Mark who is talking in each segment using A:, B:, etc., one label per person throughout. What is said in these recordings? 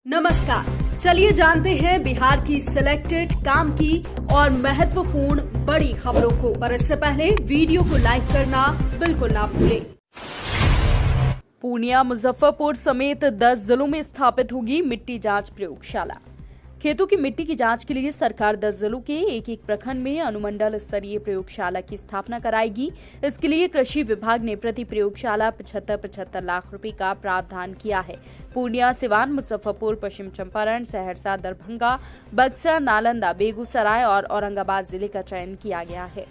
A: नमस्कार, चलिए जानते हैं बिहार की सिलेक्टेड काम की और महत्वपूर्ण बड़ी खबरों को। पर इससे पहले वीडियो को लाइक करना बिल्कुल ना भूलें। पूर्णिया, मुजफ्फरपुर समेत 10 जिलों में स्थापित होगी मिट्टी जांच प्रयोगशाला। खेतों की मिट्टी की जांच के लिए सरकार 10 जिलों के एक प्रखंड में अनुमंडल स्तरीय प्रयोगशाला की स्थापना कराएगी। इसके लिए कृषि विभाग ने प्रति प्रयोगशाला 75-75 लाख रुपए का प्रावधान किया है। पूर्णिया, सिवान, मुजफ्फरपुर, पश्चिम चंपारण, सहरसा, दरभंगा, बक्सर, नालंदा, बेगूसराय और औरंगाबाद जिले का चयन किया गया है।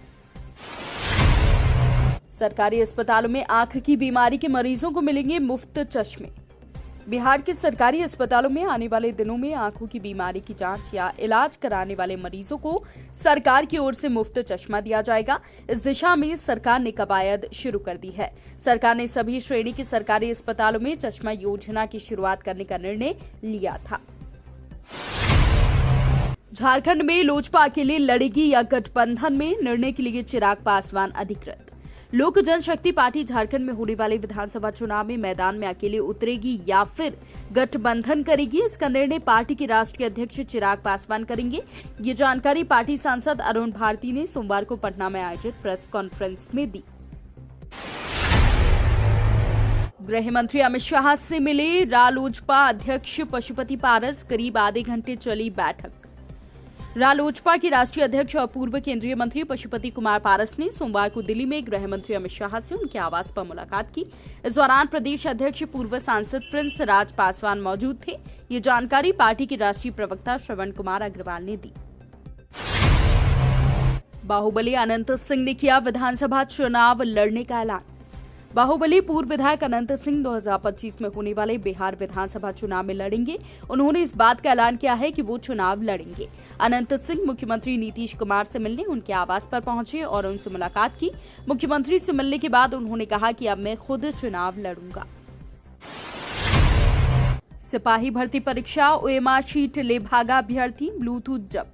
A: सरकारी अस्पतालों में आंख की बीमारी के मरीजों को मिलेंगे मुफ्त चश्मे। बिहार के सरकारी अस्पतालों में आने वाले दिनों में आंखों की बीमारी की जांच या इलाज कराने वाले मरीजों को सरकार की ओर से मुफ्त चश्मा दिया जाएगा। इस दिशा में सरकार ने कवायद शुरू कर दी है। सरकार ने सभी श्रेणी के सरकारी अस्पतालों में चश्मा योजना की शुरुआत करने का निर्णय लिया था। झारखंड में लोजपा अकेले लड़ेगी या गठबंधन में, निर्णय के लिए चिराग पासवान अधिकृत। लोक जनशक्ति पार्टी झारखंड में होने वाले विधानसभा चुनाव में मैदान में अकेले उतरेगी या फिर गठबंधन करेगी, इसका निर्णय पार्टी के राष्ट्रीय अध्यक्ष चिराग पासवान करेंगे। ये जानकारी पार्टी सांसद अरुण भारती ने सोमवार को पटना में आयोजित प्रेस कॉन्फ्रेंस में दी। गृह मंत्री अमित शाह से मिले रालोजपा अध्यक्ष पशुपति पारस, करीब आधे घंटे चली बैठक। रालोजपा के राष्ट्रीय अध्यक्ष और पूर्व केंद्रीय मंत्री पशुपति कुमार पारस ने सोमवार को दिल्ली में गृह मंत्री अमित शाह से उनके आवास पर मुलाकात की। इस दौरान प्रदेश अध्यक्ष पूर्व सांसद प्रिंस राज पासवान मौजूद थे। ये जानकारी पार्टी के राष्ट्रीय प्रवक्ता श्रवण कुमार अग्रवाल ने दी। बाहुबली अनंत सिंह ने किया विधानसभा चुनाव लड़ने का ऐलान। बाहुबली पूर्व विधायक अनंत सिंह 2025 में होने वाले बिहार विधानसभा चुनाव में लड़ेंगे। उन्होंने इस बात का ऐलान किया है कि वो चुनाव लड़ेंगे। अनंत सिंह मुख्यमंत्री नीतीश कुमार से मिलने उनके आवास पर पहुंचे और उनसे मुलाकात की। मुख्यमंत्री से मिलने के बाद उन्होंने कहा कि अब मैं खुद चुनाव लड़ूंगा। सिपाही भर्ती परीक्षा ओएमआर शीट ले भागा अभ्यर्थी, ब्लूटूथ जब्त।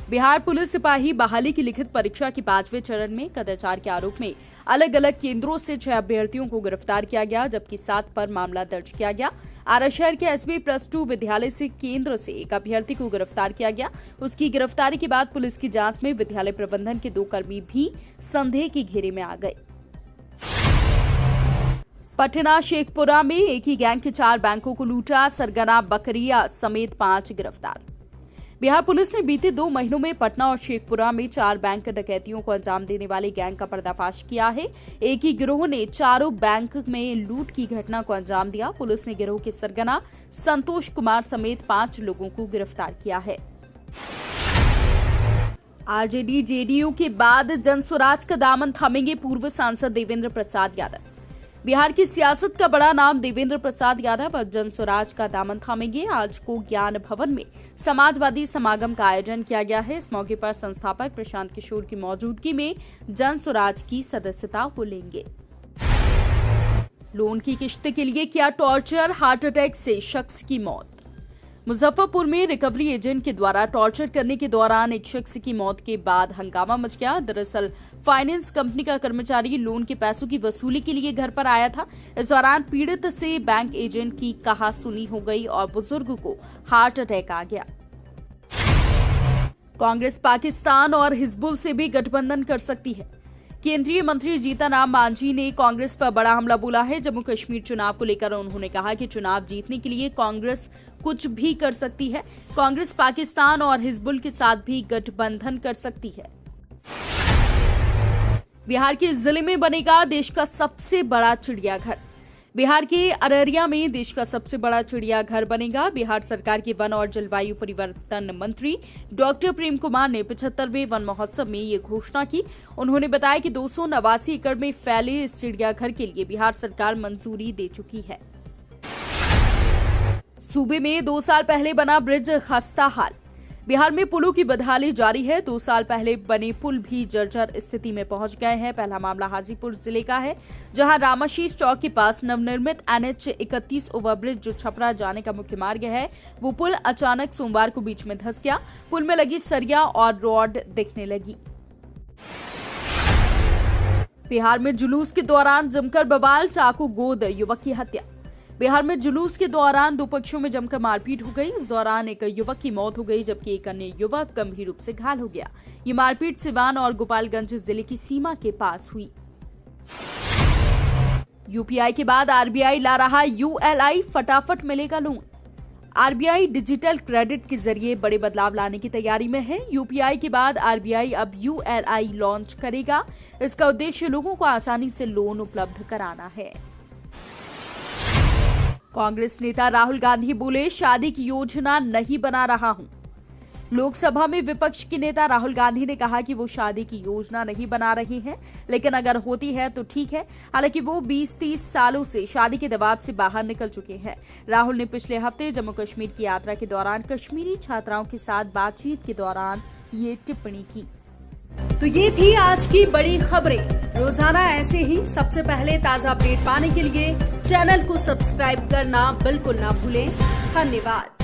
A: बिहार पुलिस सिपाही बहाली की लिखित परीक्षा के 5वें चरण में कदाचार के आरोप में अलग अलग केंद्रों से 6 अभ्यर्थियों को गिरफ्तार किया गया, जबकि 7 पर मामला दर्ज किया गया। आरा शहर के SB+2 विद्यालय से केंद्र से एक अभ्यर्थी को गिरफ्तार किया गया। उसकी गिरफ्तारी के बाद पुलिस की जांच में विद्यालय प्रबंधन के 2 कर्मी भी संदेह के घेरे में आ गए। पटना शेखपुरा में एक ही गैंग के 4 बैंकों को लूटा, सरगना बकरिया समेत 5 गिरफ्तार। बिहार पुलिस ने बीते 2 महीनों में पटना और शेखपुरा में 4 बैंक डकैतियों को अंजाम देने वाले गैंग का पर्दाफाश किया है। एक ही गिरोह ने चारों बैंक में लूट की घटना को अंजाम दिया। पुलिस ने गिरोह के सरगना संतोष कुमार समेत 5 लोगों को गिरफ्तार किया है। आरजेडी जेडीयू के बाद जनसुराज का दामन थामेंगे पूर्व सांसद देवेंद्र प्रसाद यादव। बिहार की सियासत का बड़ा नाम देवेंद्र प्रसाद यादव अब जनसुराज का दामन थामेंगे। आज को ज्ञान भवन में समाजवादी समागम का आयोजन किया गया है। इस मौके पर संस्थापक प्रशांत किशोर की मौजूदगी में जनसुराज की सदस्यता वो लेंगे। लोन की किश्त के लिए किया टॉर्चर, हार्ट अटैक से शख्स की मौत। मुजफ्फरपुर में रिकवरी एजेंट के द्वारा टॉर्चर करने के दौरान एक शख्स की मौत के बाद हंगामा मच गया। दरअसल फाइनेंस कंपनी का कर्मचारी लोन के पैसों की वसूली के लिए घर पर आया था। इस दौरान पीड़ित से बैंक एजेंट की कहासुनी हो गई और बुजुर्ग को हार्ट अटैक आ गया। कांग्रेस पाकिस्तान और हिजबुल से भी गठबंधन कर सकती है। केंद्रीय मंत्री जीतन राम मांझी ने कांग्रेस पर बड़ा हमला बोला है। जम्मू कश्मीर चुनाव को लेकर उन्होंने कहा कि चुनाव जीतने के लिए कांग्रेस कुछ भी कर सकती है। कांग्रेस पाकिस्तान और हिजबुल के साथ भी गठबंधन कर सकती है। बिहार के जिले में बनेगा देश का सबसे बड़ा चिड़ियाघर। बिहार के अररिया में देश का सबसे बड़ा चिड़ियाघर बनेगा। बिहार सरकार के वन और जलवायु परिवर्तन मंत्री डॉक्टर प्रेम कुमार ने 75वें वन महोत्सव में ये घोषणा की। उन्होंने बताया कि 289 एकड़ में फैले इस चिड़ियाघर के लिए बिहार सरकार मंजूरी दे चुकी है। सूबे में 2 साल पहले बना ब्रिज खस्ता हाल। बिहार में पुलों की बदहाली जारी है। 2 साल पहले बने पुल भी जर्जर स्थिति में पहुंच गए हैं। पहला मामला हाजीपुर जिले का है, जहां रामाशीष चौक के पास नवनिर्मित NH-31 ओवरब्रिज जो छपरा जाने का मुख्य मार्ग है, वो पुल अचानक सोमवार को बीच में धंस गया। पुल में लगी सरिया और रॉड दिखने लगी। बिहार में जुलूस के दौरान जमकर बवाल, चाकू गोद युवक की हत्या। बिहार में जुलूस के दौरान दो पक्षों में जमकर मारपीट हो गई। इस दौरान एक युवक की मौत हो गई जबकि एक अन्य युवक गंभीर रूप से घायल हो गया। ये मारपीट सिवान और गोपालगंज जिले की सीमा के पास हुई। यूपीआई के बाद आरबीआई ला रहा यूएलआई, फटाफट मिलेगा लोन। आरबीआई डिजिटल क्रेडिट के जरिए बड़े बदलाव लाने की तैयारी में है। यूपीआई के बाद आरबीआई अब यूएलआई लॉन्च करेगा। इसका उद्देश्य लोगों को आसानी से लोन उपलब्ध कराना है। कांग्रेस नेता राहुल गांधी बोले, शादी की योजना नहीं बना रहा हूं। लोकसभा में विपक्ष के नेता राहुल गांधी ने कहा कि वो शादी की योजना नहीं बना रहे हैं, लेकिन अगर होती है तो ठीक है। हालांकि वो 20-30 सालों से शादी के दबाव से बाहर निकल चुके हैं। राहुल ने पिछले हफ्ते जम्मू कश्मीर की यात्रा के दौरान कश्मीरी छात्राओं के साथ बातचीत के दौरान ये टिप्पणी की। तो ये थी आज की बड़ी खबरें। रोजाना ऐसे ही सबसे पहले ताजा अपडेट पाने के लिए चैनल को सब्सक्राइब करना बिल्कुल ना भूलें। धन्यवाद।